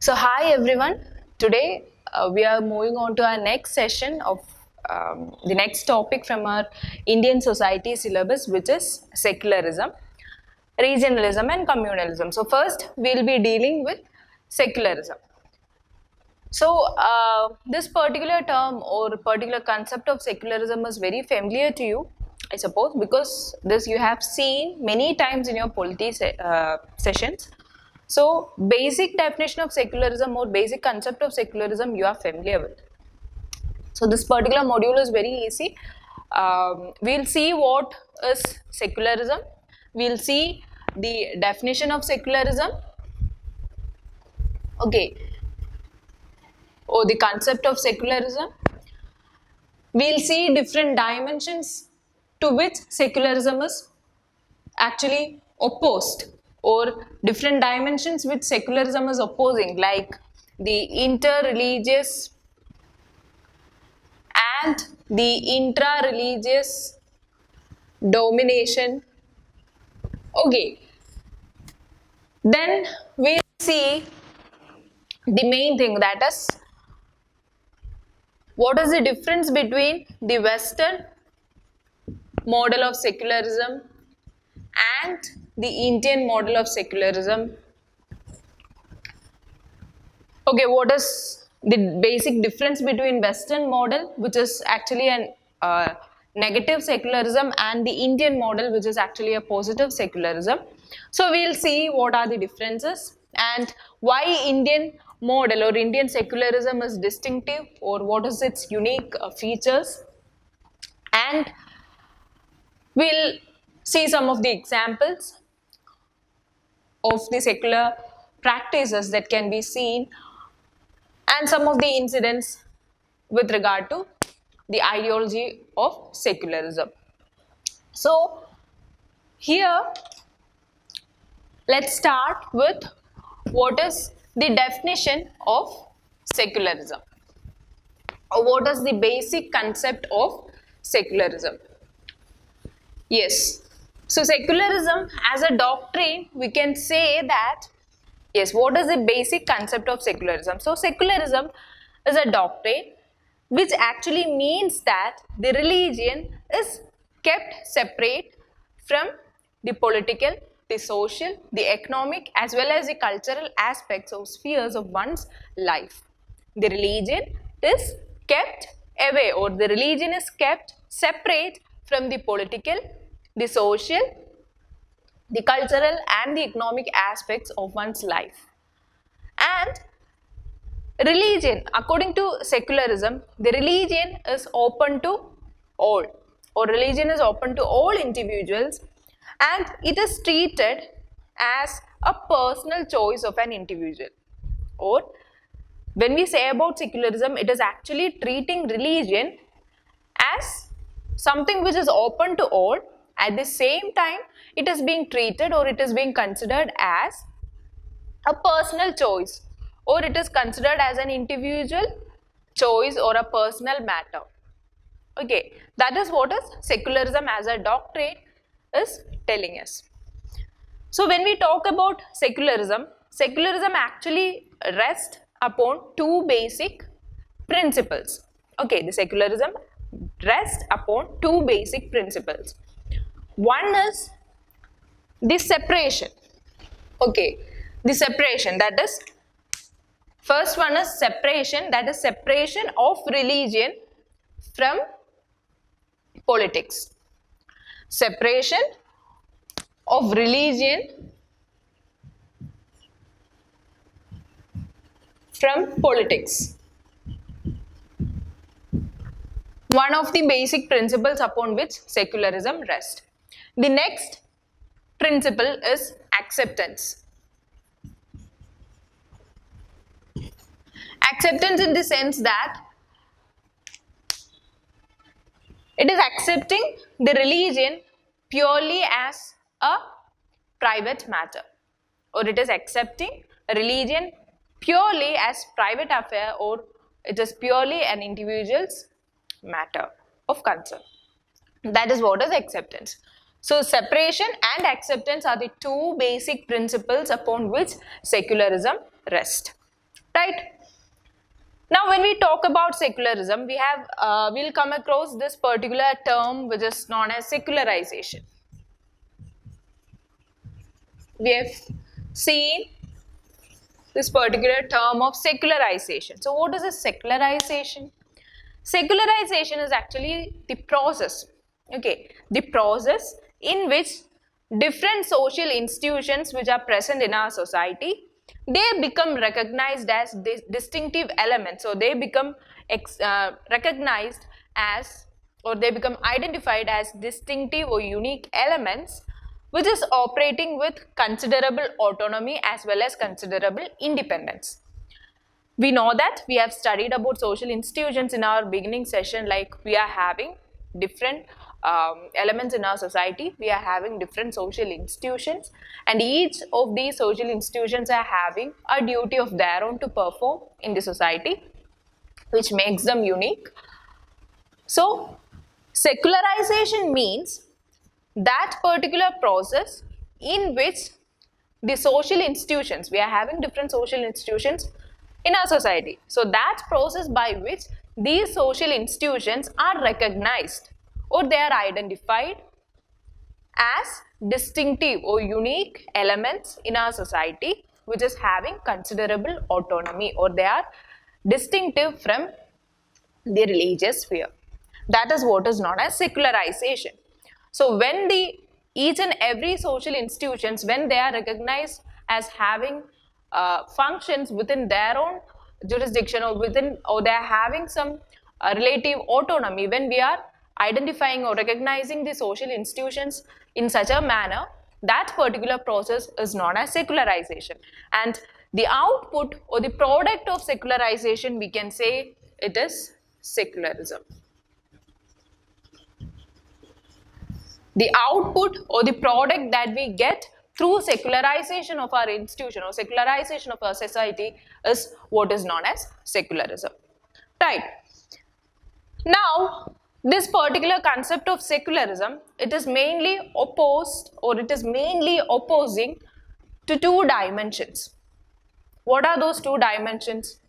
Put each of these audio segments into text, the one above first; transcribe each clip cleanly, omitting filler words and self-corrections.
So hi everyone, today we are moving on to our next session of the next topic from our Indian society syllabus, which is secularism, regionalism and communalism. So first we will be dealing with secularism. So this particular term or particular concept of secularism is very familiar to you, I suppose, because this you have seen many times in your polity sessions. So basic definition of secularism or basic concept of secularism you are familiar with. So this particular module is very easy. We'll see what is secularism. We'll see the definition of secularism. Okay. Or the concept of secularism. We'll see different dimensions to which secularism is actually opposed, or different dimensions which secularism is opposing, like the inter-religious and the intra-religious domination. Okay, then we'll see the main thing, that is what is the difference between the Western model of secularism and the Indian model of secularism. Okay, what is the basic difference between Western model, which is actually an negative secularism, and the Indian model, which is actually a positive secularism. So we'll see what are the differences and why Indian model or Indian secularism is distinctive, or what is its unique features, and we'll see some of the examples of the secular practices that can be seen and some of the incidents with regard to the ideology of secularism. So here let's start with what is the definition of secularism, or what is the basic concept of secularism. Yes, so secularism as a doctrine, we can say that, yes, what is the basic concept of secularism? So secularism is a doctrine which actually means that the religion is kept separate from the political, the social, the economic as well as the cultural aspects or spheres of one's life. The religion is kept away, or the religion is kept separate from the political, the social, the cultural and the economic aspects of one's life. And religion, according to secularism, the religion is open to all, or religion is open to all individuals, and it is treated as a personal choice of an individual. Or when we say about secularism, it is actually treating religion as something which is open to all. At the same time, it is being treated, or it is being considered as a personal choice, or it is considered as an individual choice or a personal matter. Okay, that is what is secularism as a doctrine is telling us. So when we talk about secularism, secularism actually rests upon two basic principles. Okay, the secularism rests upon two basic principles. One is the separation. Okay, the separation, that is, first one is separation, that is separation of religion from politics. Separation of religion from politics. One of the basic principles upon which secularism rests. The next principle is acceptance. Acceptance in the sense that it is accepting the religion purely as a private matter, or it is accepting religion purely as private affair, or it is purely an individual's matter of concern. That is what is acceptance. So separation and acceptance are the two basic principles upon which secularism rests. right? Now, when we talk about secularism, we'll come across this particular term which is known as secularization. We have seen this particular term of secularization. So, what is a secularization? Secularization is actually the process, okay, the process in which different social institutions which are present in our society, they become recognized as distinctive elements, so they become recognized as, or they become identified as distinctive or unique elements which is operating with considerable autonomy as well as considerable independence. We know that we have studied about social institutions in our beginning session, like we are having different elements in our society, we are having different social institutions, and each of these social institutions are having a duty of their own to perform in the society, which makes them unique. So, secularization means that particular process in which the social institutions, we are having different social institutions in our society. So that process by which these social institutions are recognized or they are identified as distinctive or unique elements in our society which is having considerable autonomy, or they are distinctive from the religious sphere. That is what is known as secularization. So when each and every social institutions, when they are recognized as having functions within their own jurisdiction, or they are having some relative autonomy, when we are identifying or recognizing the social institutions in such a manner, that particular process is known as secularization. And the output or the product of secularization, we can say it is secularism. The output or the product that we get through secularization of our institution or secularization of our society is what is known as secularism, right? Now, this particular concept of secularism, it is mainly opposed, or it is mainly opposing to two dimensions. What are those two dimensions?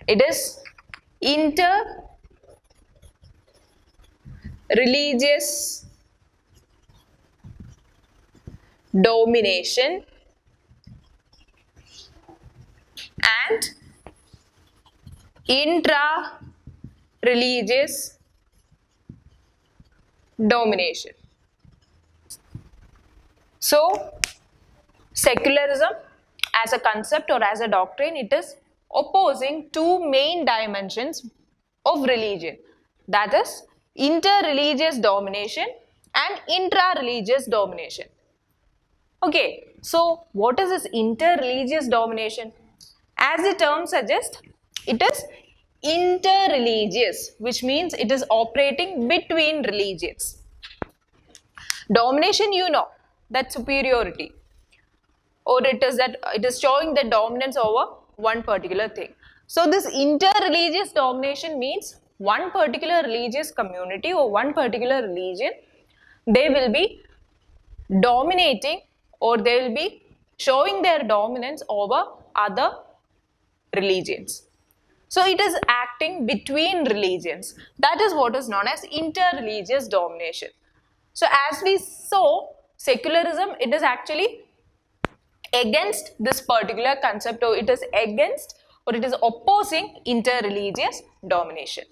It is inter-religious domination and intra-religious domination. So, secularism as a concept or as a doctrine, it is opposing two main dimensions of religion, that is inter-religious domination and intra-religious domination. Okay, so what is this inter-religious domination? As the term suggests, it is inter-religious, which means it is operating between religions. Domination, you know, that superiority, or it is showing the dominance over one particular thing. So this inter-religious domination means one particular religious community or one particular religion, they will be dominating, or they will be showing their dominance over other religions. So it is acting between religions. That is what is known as inter-religious domination. So as we saw, secularism, it is actually against this particular concept, or it is against, or it is opposing inter-religious domination.